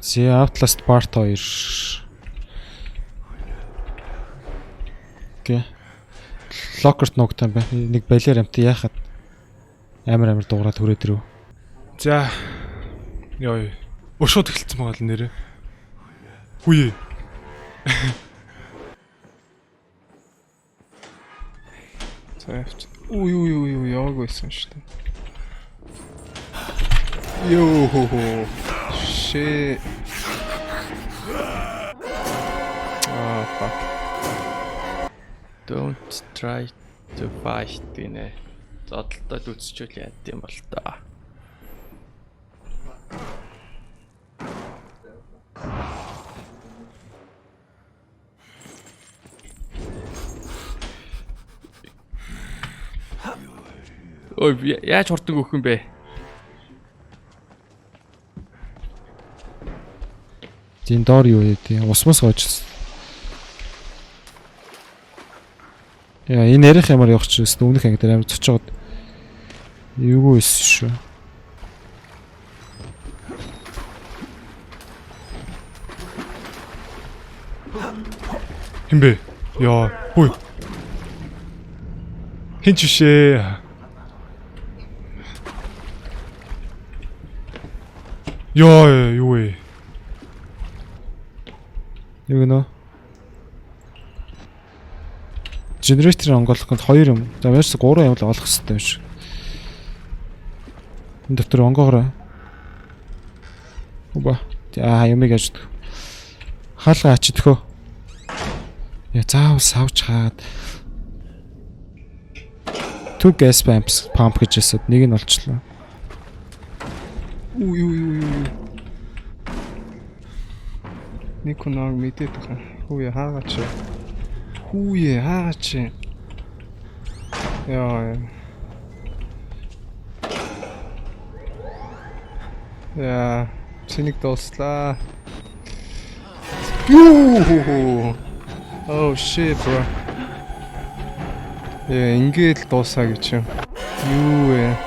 The Outlast Part 2. Окей. Локерт нуугтай юм байна. Нэг балер амт яхад амар дуурайд хүрээд ирв. За. Йой. Өшөөд эхэлсэн байгаа л нэрээ. Хүүе. Цаавч. Үй яг байсан шүү дээ. Йоо. Shit. Ah, fuck. Don't try to fight гинэ. Зодолтод үсчүүл яад юм бол та. Ой, яаж хурдан өөх юм бэ? Зин доор юу вэ тий? Усмас гоожсон. Яа, энэ ярих ямар явах ч гэсэн өмнөх анги дээр амар цочоод юу ийсэн шүү. Хинбэ? Яа, хүй. Хинч шээ. Яа, юу вэ? Юу гэнэ? Генератор онгоолоход 2 юм. За яаж 3 юм л олох хэрэгтэй биш. Энэ дотор онгоогоо. Оба. Юм яаж дэх. Хаалга ачдөхөө. Я заавал савч хаад. Two gas pump гэж хэлсэд нэг нь олчлоо. Үй. Никоног мэдээд байгаа. Хүүе хаагаач. Хүүе хаагаач. Яа. Я чиник дууслаа. Юу. Oh shit bro. Ингээд дуусаа гэж юм. Юу вэ?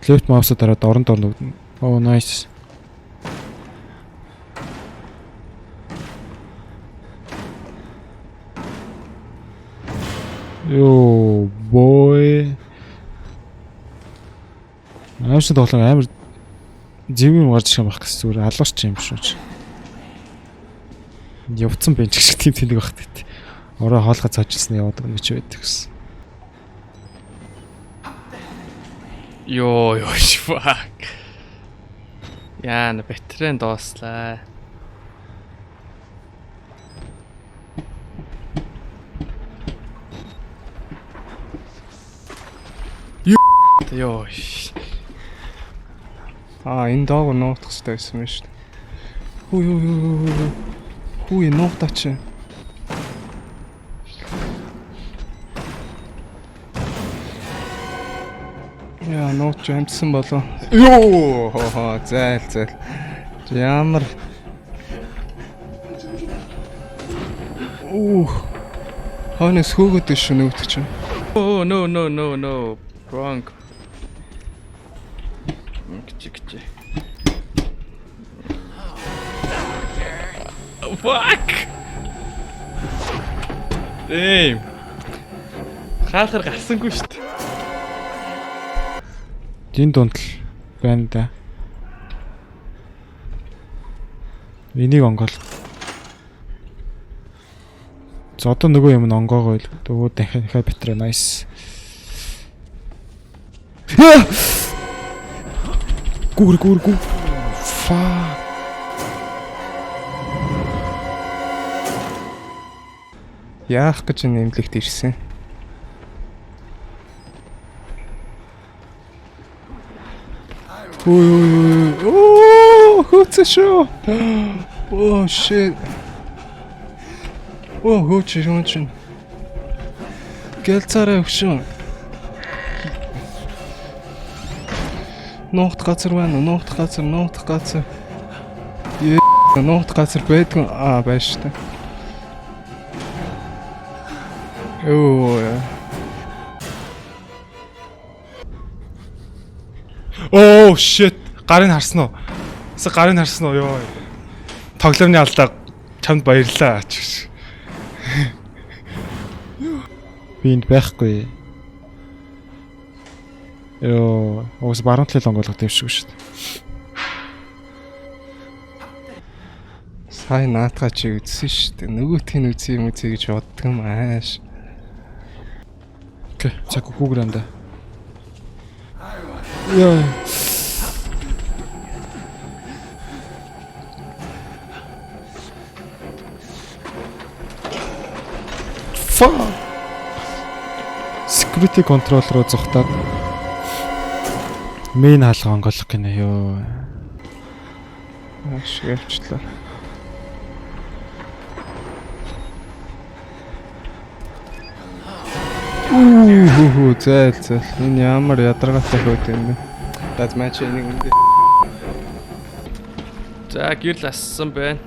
Left mouse дараад орон дор нүгдэн. Oh nice. Yo boy. Ааш тоглоо амар зэвэн гарч ирэх юм байх гэсэн зүгээр алуурч юм шүү. Явцсан бенч шиг тийм тэнэг багт гэт. Ороо хоолгоо цаажилсан яваад байгаа юм чи байдаг гэсэн. Йоо, fuck. Яа, бэтрэн доослаа. Йоо. Энэ доог нуутах хэрэгтэй байсан юм шүү дээ. Хүү нуутаач. Яа, нууч амтсан болов. Йоо, зайл. Ямар. Ханас хөөгд шүү нүүгт чинь. Oh no. Wrong. Кичи. Fuck. Damn. Хаахар гарсангүй шүү дээ. Дин дунд л байна да. Энийг онгол. За одоо нөгөө юм онгоогоо л дөө дахиад битрэ nice. Гүр. Fuck. Яах гэж нэмлэгт ирсэн. Хөөцөө шүү. Oh shit. Хөөч. Гэлцаараа өгшөө. Нуут газар байна. Нуут газар. Нуут газар байдгүй байж та. Оо shit. Гарыг харсан уу? Эсвэл гарыг харсан уу? Йоо. Тоглоомны алдаа чамд баярлаа ч. Би энд байхгүй. Йоо, уус баруун талын онгойлгох юм шиг шүү дээ. Сайн наатгаа чи үзсэн шүү дээ. Нөгөөтгний үзье юм үзье гэж боддог юм ааш. Окей, за кукугранда. Йоо. Fuck. Security control руу зүхтаад main хаалга онгойлгох гинэ ёо. Ааш явчлаа. Зээл. Энэ ямар ядаргаатай хөөд юм бэ? That's match нэг юм. За гэрл ассан байна.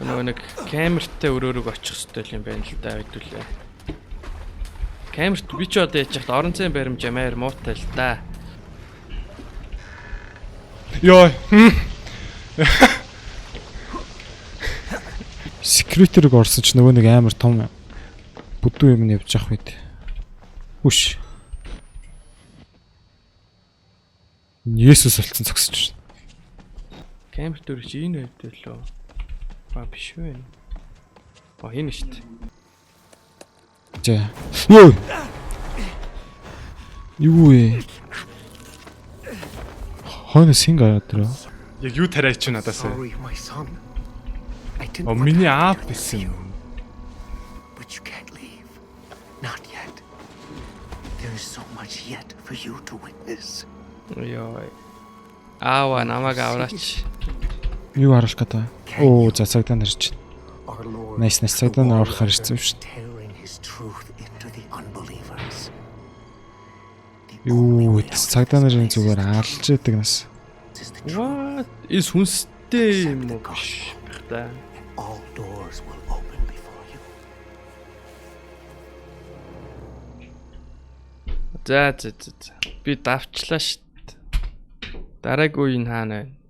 Нэг камертай өрөөрөг очих хэрэгтэй юм байна л да хэдүүлээ. Камерт би ч одоо яж хад орон зайн баримж амар муутай л да. Йоо. Security-г орсон ч нөгөө нэг амар том бүдүү юм явж явах үед. Үш. Есүс болцсон зогсож шин. Камерт өрөж энэ хэвдээ лөө. Ба биш вэ? Ба энэ шүү дээ. За. Йоо. Юу вэ? Хонос хингаа ядраа. Яг юу тариач чи надаас. Sorry, my son. I didn't Оо want миний to аав leave гэсэн. you, but you can't leave. Not yet. There is so much yet for you to witness. Йоо. Аава намайг авраач. Юу харах гэдэг. Оо, за цагдаа нарч. Our Lord, Nice, цагдаа нар орохоор ирсэн юм шүү. tearing his truth into the unbelievers. Юу, цагдаа нарын зүгээр алж яадаг нас. Is the truth. What? Is хүнстэй юм уу биш та. All doors will open before you. За. Би давчлаа шүү дээ. Дараагийн үе нь хаана вэ?